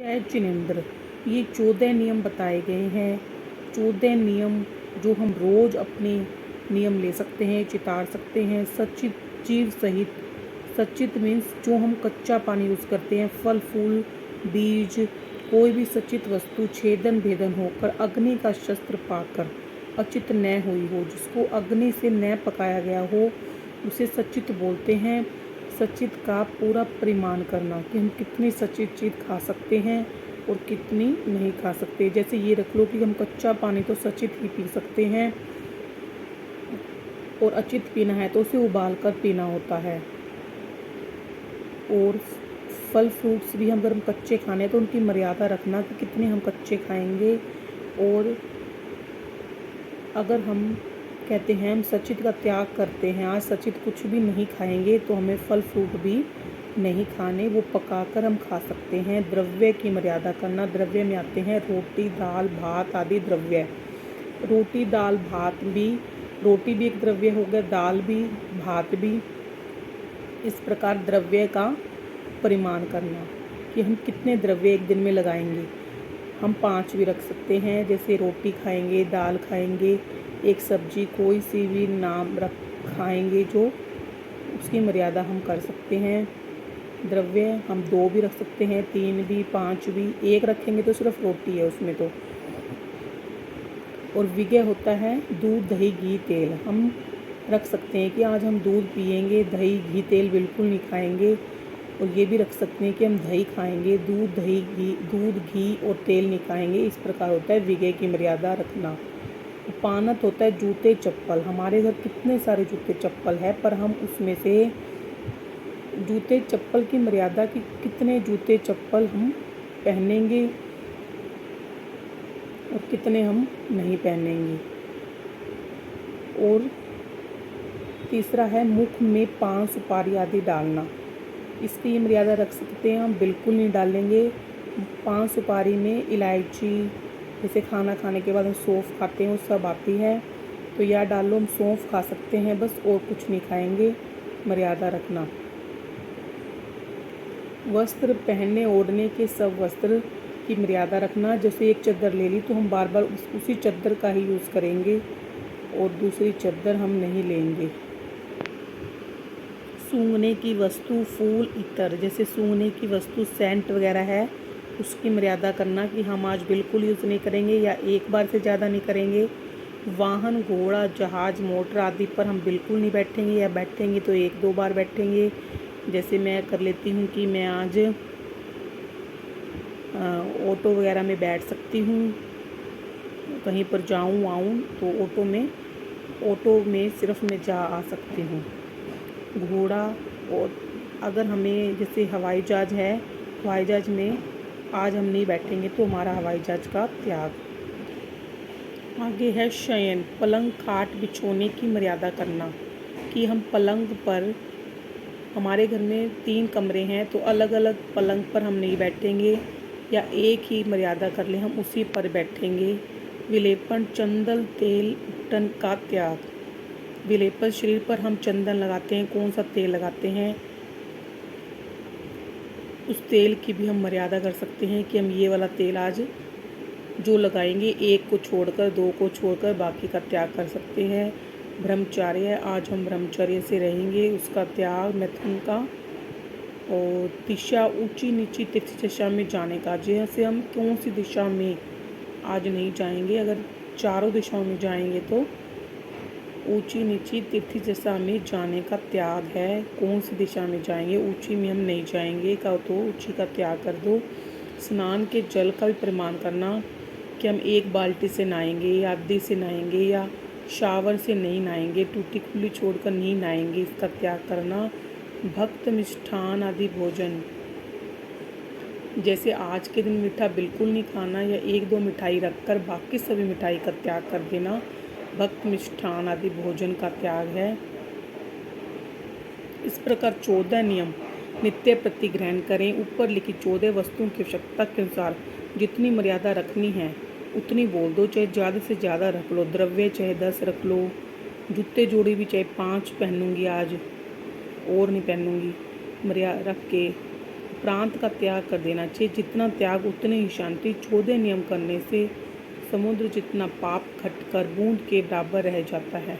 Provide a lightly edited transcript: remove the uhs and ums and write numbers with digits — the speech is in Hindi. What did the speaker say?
जय जिनेंद्र। ये 14 नियम बताए गए हैं। 14 नियम जो हम रोज़ अपने नियम ले सकते हैं, चितार सकते हैं। सचित जीव सहित, सचित मीन्स जो हम कच्चा पानी यूज़ करते हैं, फल फूल बीज, कोई भी सचित वस्तु छेदन भेदन होकर अग्नि का शस्त्र पाकर अचित न हुई हो, जिसको अग्नि से न पकाया गया हो, उसे सचित बोलते हैं। सचित का पूरा परिमाण करना कि हम कितनी सचित चीज़ खा सकते हैं और कितनी नहीं खा सकते। जैसे ये रख लो कि हम कच्चा पानी तो सचित ही पी सकते हैं, और अचित पीना है तो उसे उबाल कर पीना होता है। और फल फ्रूट्स भी हम अगर हम कच्चे खाने तो उनकी मर्यादा रखना कि कितने हम कच्चे खाएंगे। और अगर हम कहते हैं हम सचित का त्याग करते हैं, आज सचित कुछ भी नहीं खाएंगे, तो हमें फल फ्रूट भी नहीं खाने, वो पकाकर हम खा सकते हैं। द्रव्य की मर्यादा करना, द्रव्य में आते हैं रोटी दाल भात आदि द्रव्य। रोटी दाल भात भी, रोटी भी एक द्रव्य हो गया, दाल भी भात भी। इस प्रकार द्रव्य का परिमाण करना कि हम कितने द्रव्य एक दिन में लगाएंगे। हम 5 भी रख सकते हैं, जैसे रोटी खाएंगे, दाल खाएंगे, एक सब्जी कोई सी भी नाम रख खाएंगे, जो उसकी मर्यादा हम कर सकते हैं। द्रव्य हम 2 भी रख सकते हैं, 3 भी, 5 भी। 1 रखेंगे तो सिर्फ रोटी है उसमें तो। और विज्ञ होता है दूध दही घी तेल। हम रख सकते हैं कि आज हम दूध पिएंगे, दही घी तेल बिल्कुल नहीं खाएंगे। और ये भी रख सकते हैं कि हम दही खाएंगे, दूध दही घी, दूध घी और तेल नहीं खाएंगे। इस प्रकार होता है विज्ञ की मर्यादा रखना। पानत होता है जूते चप्पल। हमारे घर कितने सारे जूते चप्पल है, पर हम उसमें से जूते चप्पल की मर्यादा कि कितने जूते चप्पल हम पहनेंगे और कितने हम नहीं पहनेंगे। और तीसरा है मुख में पान सुपारी आदि डालना। इसकी मर्यादा रख सकते हैं, हम बिल्कुल नहीं डालेंगे। पान सुपारी में इलायची, जैसे खाना खाने के बाद हम सौंफ खाते हैं, वो सब आती है, तो या डाल लो, हम सौंफ खा सकते हैं बस, और कुछ नहीं खाएंगे। मर्यादा रखना। वस्त्र पहनने ओढ़ने के सब वस्त्र की मर्यादा रखना। जैसे एक चादर ले ली तो हम बार बार उसी चादर का ही यूज़ करेंगे और दूसरी चादर हम नहीं लेंगे। सूंघने की वस्तु फूल इत्र, जैसे सूंघने की वस्तु सेंट वगैरह है, उसकी मर्यादा करना कि हम आज बिल्कुल यूज़ नहीं करेंगे या एक बार से ज़्यादा नहीं करेंगे। वाहन घोड़ा जहाज मोटर आदि पर हम बिल्कुल नहीं बैठेंगे, या बैठेंगे तो 1-2 बार बैठेंगे। जैसे मैं कर लेती हूँ कि मैं आज ऑटो वगैरह में बैठ सकती हूँ, कहीं पर जाऊँ आऊँ तो ऑटो में सिर्फ मैं जा आ सकती हूँ। घोड़ा, और अगर हमें जैसे हवाई जहाज़ है, हवाई जहाज़ में आज हम नहीं बैठेंगे तो हमारा हवाई जहाज़ का त्याग। आगे है शयन, पलंग खाट बिछोने की मर्यादा करना कि हम पलंग पर, हमारे घर में 3 कमरे हैं तो अलग अलग पलंग पर हम नहीं बैठेंगे, या एक ही मर्यादा कर ले, हम उसी पर बैठेंगे। विलेपन चंदन तेल उपटन का त्याग। विलेपन शरीर पर हम चंदन लगाते हैं, कौन सा तेल लगाते हैं, उस तेल की भी हम मर्यादा कर सकते हैं कि हम ये वाला तेल आज जो लगाएंगे, 1 को छोड़कर 2 को छोड़कर बाकी का त्याग कर सकते हैं। ब्रह्मचार्य, आज हम ब्रह्मचर्य से रहेंगे, उसका त्याग मैथुन का। और दिशा ऊंची नीची तीर्थ दिशा में जाने का, जैसे हम कौन सी दिशा में आज नहीं जाएंगे, अगर चारों दिशाओं में जाएंगे तो ऊंची नीची तीर्थ दिशा में जाने का त्याग है। कौन सी दिशा में जाएंगे, ऊंची में हम नहीं जाएंगे का, तो ऊंची का त्याग कर दो। स्नान के जल का भी प्रमाण करना कि हम 1 बाल्टी से नहाएंगे या आधी से नहाएंगे या शावर से नहीं नहाएंगे, टूटी खुली छोड़कर नहीं नहाएंगे, इसका त्याग करना। भक्त मिष्ठान आदि भोजन, जैसे आज के दिन मीठा बिल्कुल नहीं खाना, या 1-2 मिठाई रखकर बाकी सभी मिठाई का त्याग कर देना, भक्त मिष्ठान आदि भोजन का त्याग है। इस प्रकार 14 नियम नित्य प्रतिग्रहण करें। ऊपर लिखी 14 वस्तुओं की आवश्यकता के अनुसार जितनी मर्यादा रखनी है उतनी बोल दो, चाहे ज़्यादा से ज़्यादा रख लो। द्रव्य चाहे 10 रख लो, जूते जोड़ी भी चाहे 5 पहनूंगी आज और नहीं पहनूंगी, मर्यादा रख के प्रांत का त्याग कर देना चाहिए। जितना त्याग उतने ही शांति। 14 नियम करने से समुद्र जितना पाप घटकर बूंद के बराबर रह जाता है।